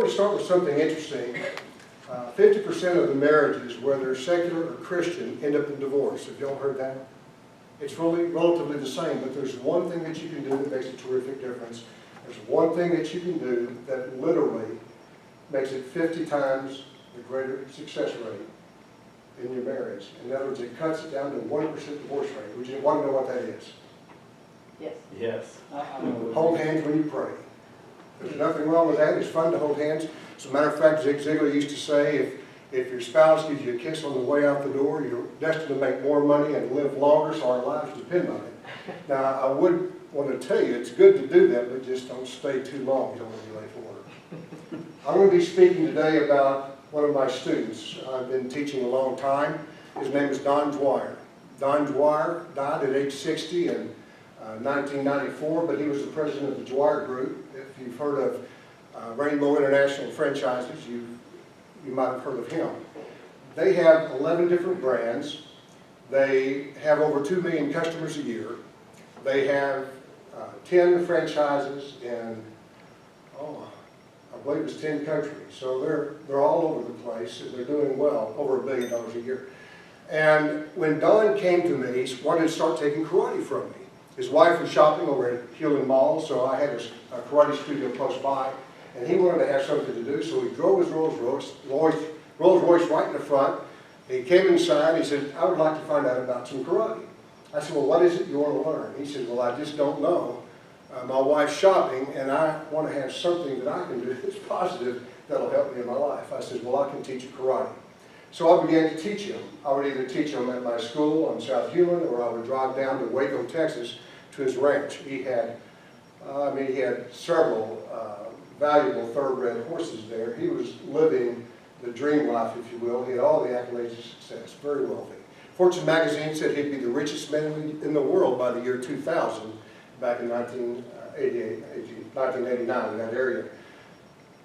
to start with something interesting. 50% of the marriages, whether secular or Christian, end up in divorce. Have y'all heard that? It's really relatively the same, but there's one thing that you can do that makes a terrific difference. There's one thing that you can do that literally makes it 50 times the greater success rate in your marriage. In other words, it cuts it down to 1% divorce rate. Would you want to know what that is? Yes. Yes. Hold hands when you pray. There's nothing wrong with that. It's fun to hold hands. As a matter of fact, Zig Ziglar used to say, if your spouse gives you a kiss on the way out the door, you're destined to make more money and live longer, so our lives depend on it. Now, I would want to tell you, it's good to do that, but just don't stay too long. You don't want to be late for work. I'm going to be speaking today about one of my students. I've been teaching a long time. His name is Don Dwyer. Don Dwyer died at age 60 in 1994, but he was the president of the Dwyer Group. If you've heard of Rainbow International Franchises, you might have heard of him. They have 11 different brands. They have over 2 million customers a year. They have 10 franchises in, I believe it's 10 countries. So they're all over the place. They're doing well, over $1 billion a year. And when Don came to me, he wanted to start taking karate from me. His wife was shopping over at Hewlin Mall, so I had a karate studio close by, and he wanted to have something to do, so he drove his Rolls Royce right in the front. He came inside, he said, I would like to find out about some karate. I said, well, what is it you want to learn? He said, well, I just don't know. My wife's shopping, and I want to have something that I can do that's positive that'll help me in my life. I said, well, I can teach you karate. So I began to teach him. I would either teach him at my school on South Hewlin, or I would drive down to Waco, Texas, to his ranch. He had several valuable thoroughbred horses there. He was living the dream life, if you will. He had all the accolades of success, very wealthy. Fortune magazine said he'd be the richest man in the world by the year 2000, back in 1989 in that area.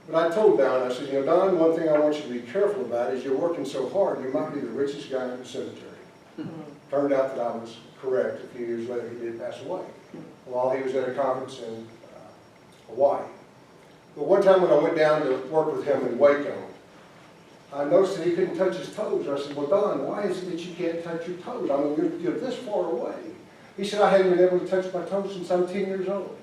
But I told Don, I said, you know, Don, one thing I want you to be careful about is you're working so hard, you might be the richest guy in the cemetery. Turned out that I was correct. A few years later, he did pass away while he was at a conference in Hawaii. But one time when I went down to work with him in Waco, I noticed that he couldn't touch his toes. I said, well, Don, why is it that you can't touch your toes? I mean, you're this far away. He said, I haven't been able to touch my toes since I'm 10 years old.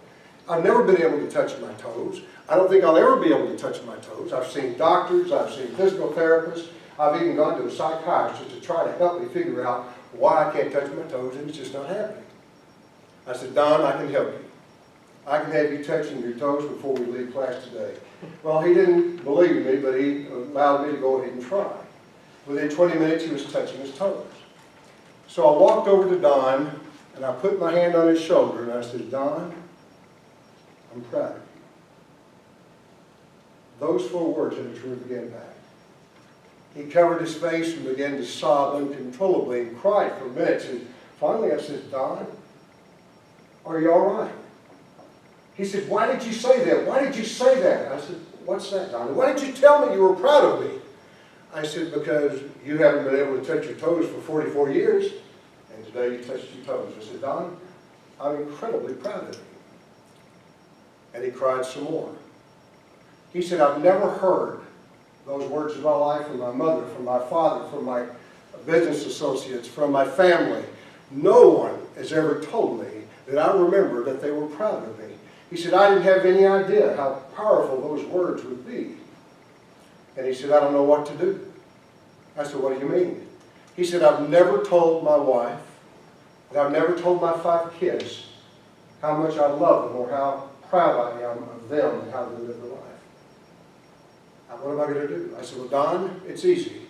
I've never been able to touch my toes. I don't think I'll ever be able to touch my toes. I've seen doctors, I've seen physical therapists, I've even gone to a psychiatrist to try to help me figure out why I can't touch my toes, and it's just not happening. I said, Don, I can help you. I can have you touching your toes before we leave class today. Well, he didn't believe me, but he allowed me to go ahead and try. Within 20 minutes, he was touching his toes. So I walked over to Don, and I put my hand on his shoulder, and I said, Don, I'm proud of you. Those 4 words had a terrific impact. He covered his face and began to sob uncontrollably and cried for minutes. And finally I said, Don, are you all right? He said, why did you say that? Why did you say that? I said, what's that, Don? Why didn't you tell me you were proud of me? I said, because you haven't been able to touch your toes for 44 years, and today you touched your toes. I said, Don, I'm incredibly proud of you. And he cried some more. He said, I've never heard those words in my life from my mother, from my father, from my business associates, from my family. No one has ever told me that I remember that they were proud of me. He said, I didn't have any idea how powerful those words would be. And he said, I don't know what to do. I said, what do you mean? He said, I've never told my wife, and I've never told my 5 kids how much I love them or how proud I am of them and how they live their life. What am I going to do? I said, well, Don, it's easy.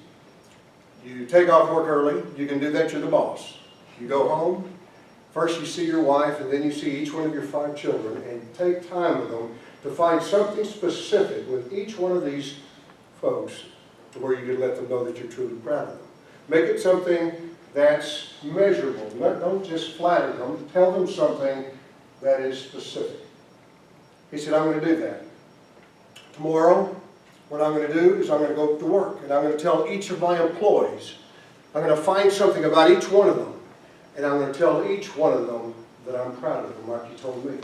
You take off work early. You can do that. You're the boss. You go home. First you see your wife, and then you see each one of your 5 children, and take time with them to find something specific with each one of these folks to where you can let them know that you're truly proud of them. Make it something that's measurable. Don't just flatter them. Tell them something that is specific. He said, I'm going to do that. Tomorrow, what I'm going to do is I'm going to go to work, and I'm going to tell each of my employees, I'm going to find something about each one of them, and I'm going to tell each one of them that I'm proud of them, like you told me.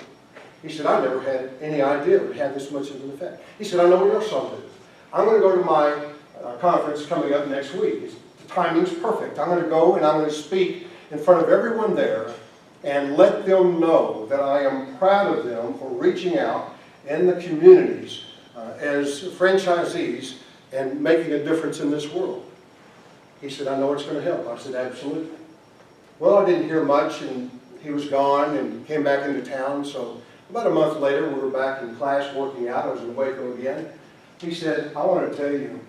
He said, I never had any idea it would have this much of an effect. He said, I know what else I'll do. I'm going to go to my conference coming up next week. The timing's perfect. I'm going to go and I'm going to speak in front of everyone there and let them know that I am proud of them for reaching out in the communities as franchisees and making a difference in this world. He said, I know it's going to help. I said, absolutely. Well, I didn't hear much, and he was gone and came back into town. So about a month later, we were back in class working out. I was in Waco again. He said, I want to tell you,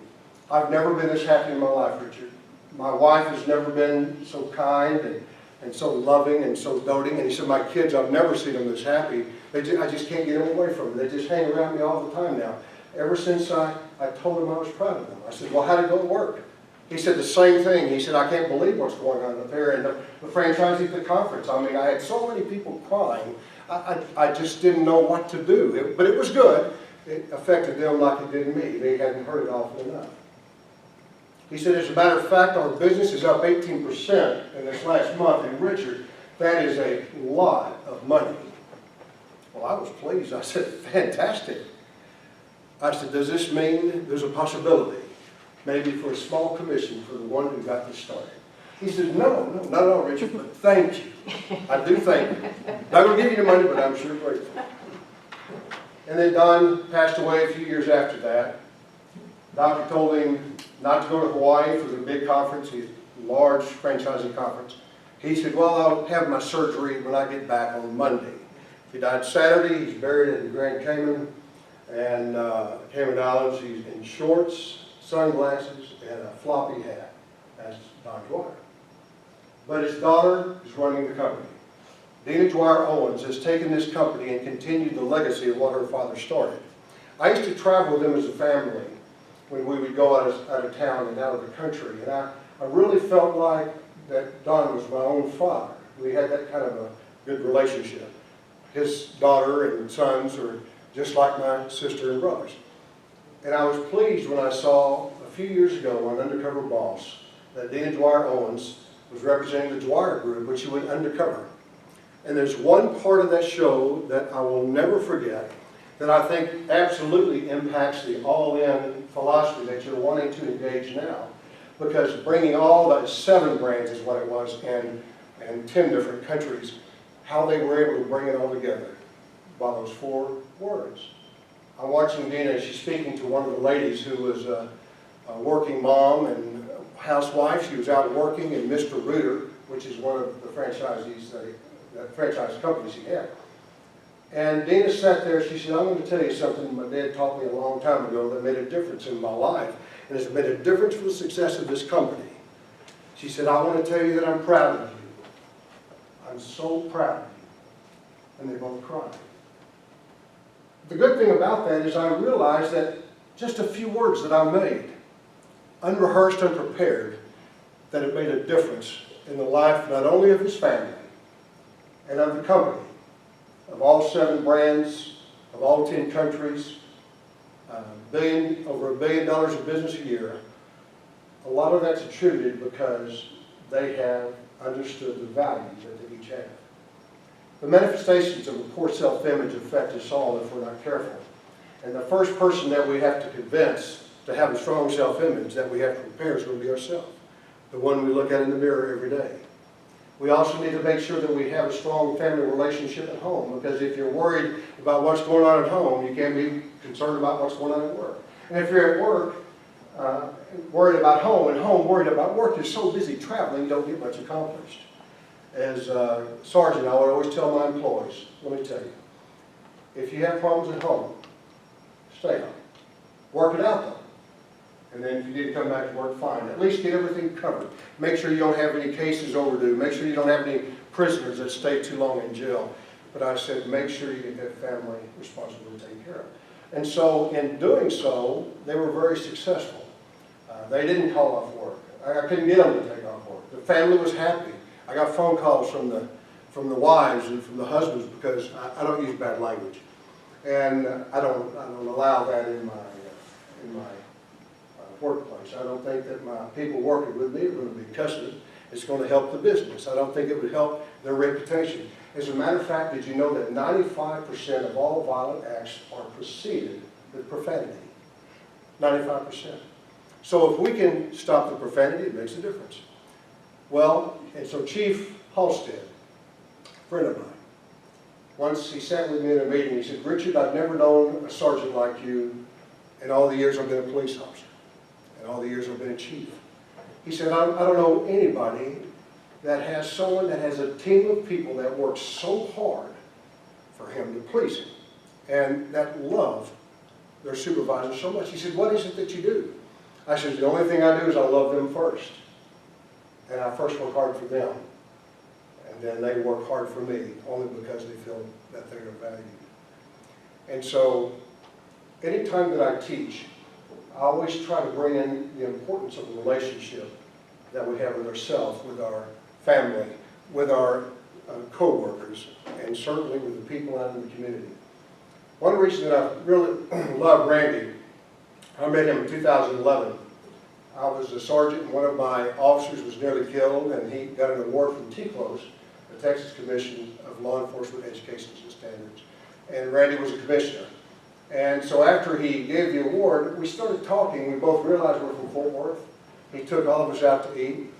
I've never been this happy in my life, Richard. My wife has never been so kind and so loving and so doting. And he said, my kids, I've never seen them this happy. I just can't get them away from them. They just hang around me all the time now. Ever since I told them I was proud of them. I said, well, how did it go to work? He said the same thing. He said, I can't believe what's going on up there. And the franchisee at the conference, I mean, I had so many people crying. I just didn't know what to do. But it was good. It affected them like it did me. They hadn't heard it often enough. He said, as a matter of fact, our business is up 18% in this last month. And Richard, that is a lot of money. Well, I was pleased. I said, fantastic. I said, does this mean there's a possibility, maybe for a small commission for the one who got this started? He said, no, not at all, Richard, but thank you. I do thank you. Not going to give you the money, but I'm sure grateful. And then Don passed away a few years after that. Doctor told him not to go to Hawaii for the big conference, a large franchising conference. He said, well, I'll have my surgery when I get back on Monday. He died Saturday. He's buried in the Grand Cayman and Cayman Islands. He's in shorts, sunglasses, and a floppy hat. That's Don Dwyer. But his daughter is running the company. Dina Dwyer Owens has taken this company and continued the legacy of what her father started. I used to travel with them as a family when we would go out of town and out of the country. And I really felt like that Don was my own father. We had that kind of a good relationship. His daughter and sons are just like my sister and brothers. And I was pleased when I saw a few years ago on Undercover Boss that Dina Dwyer Owens was representing the Dwyer Group, which she went undercover. And there's one part of that show that I will never forget that I think absolutely impacts the all-in philosophy that you're wanting to engage now. Because bringing all the 7 brands is what it was and 10 different countries, how they were able to bring it all together by those 4 words. I'm watching Dina as she's speaking to one of the ladies who was a working mom and housewife. She was out working in Mr. Rooter, which is one of the franchisees, that franchise companies he had. And Dina sat there, she said, I'm going to tell you something my dad taught me a long time ago that made a difference in my life, and it's made a difference for the success of this company. She said, I want to tell you that I'm proud of you. I'm so proud of you. And they both cried. The good thing about that is I realized that just a few words that I made, unrehearsed, unprepared, that it made a difference in the life not only of his family and of the company, of all 7 brands, of all 10 countries, over $1 billion of business a year. A lot of that's attributed because they have understood the value that they each have. The manifestations of a poor self-image affect us all if we're not careful. And the first person that we have to convince to have a strong self-image that we have to prepare is going to be ourselves, the one we look at in the mirror every day. We also need to make sure that we have a strong family relationship at home, because if you're worried about what's going on at home, you can't be concerned about what's going on at work. And if you're at work worried about home, and home worried about work, you're so busy traveling you don't get much accomplished. As a sergeant, I would always tell my employees, let me tell you, if you have problems at home, stay home. Work it out though. And then if you need to come back to work, fine. At least get everything covered. Make sure you don't have any cases overdue. Make sure you don't have any prisoners that stay too long in jail. But I said, make sure you get that family responsibility taken care of. And so in doing so, they were very successful. They didn't call off work. I couldn't get them to take off work. The family was happy. I got phone calls from the wives and from the husbands because I don't use bad language. And I don't allow that in my workplace. I don't think that my people working with me are going to be cussing. It's going to help the business. I don't think it would help their reputation. As a matter of fact, did you know that 95% of all violent acts are preceded with profanity? 95%. So if we can stop the profanity, it makes a difference. Well, and so Chief Halstead, a friend of mine, once he sat with me in a meeting, he said, Richard, I've never known a sergeant like you in all the years I've been a police officer, and all the years I've been a chief. He said, I don't know anybody that has someone that has a team of people that works so hard for him to please him, and that love their supervisor so much. He said, what is it that you do? I said, the only thing I do is I love them first. And I first work hard for them. And then they work hard for me, only because they feel that they are valued. And so, anytime that I teach, I always try to bring in the importance of the relationship that we have with ourselves, with our family, with our co-workers, and certainly with the people out in the community. One reason that I really love Randy, I met him in 2011. I was a sergeant, and one of my officers was nearly killed, and he got an award from TCLOS, the Texas Commission of Law Enforcement Education Standards. And Randy was a commissioner. And so after he gave the award, we started talking. We both realized we're from Fort Worth. He took all of us out to eat,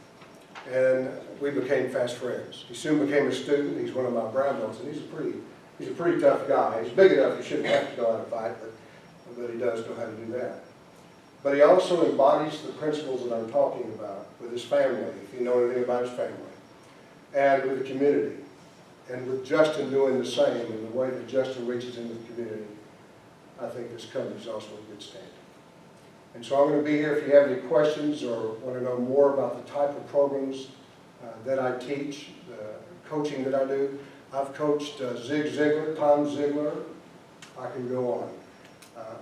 and we became fast friends. He soon became a student. He's one of my brown belts, and he's a pretty tough guy. He's big enough he shouldn't have to go out and fight, but he does know how to do that. But he also embodies the principles that I'm talking about with his family, if you know anything about his family, and with the community, and with Justin doing the same in the way that Justin reaches into the community. I think this company is also in good standing. And so I'm going to be here if you have any questions or want to know more about the type of programs that I teach, the coaching that I do. I've coached Zig Ziglar, Tom Ziglar, I can go on.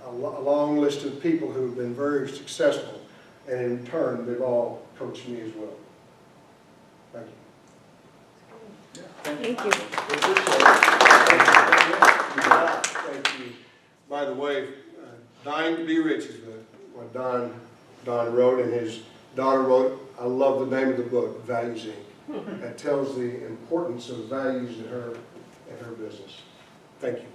A long list of people who have been very successful, and in turn, they've all coached me as well. Thank you. Thank you. Thank you. By the way, Dying to Be Rich is what Don wrote, and his daughter wrote. I love the name of the book, Values Inc. That tells the importance of values in her business. Thank you.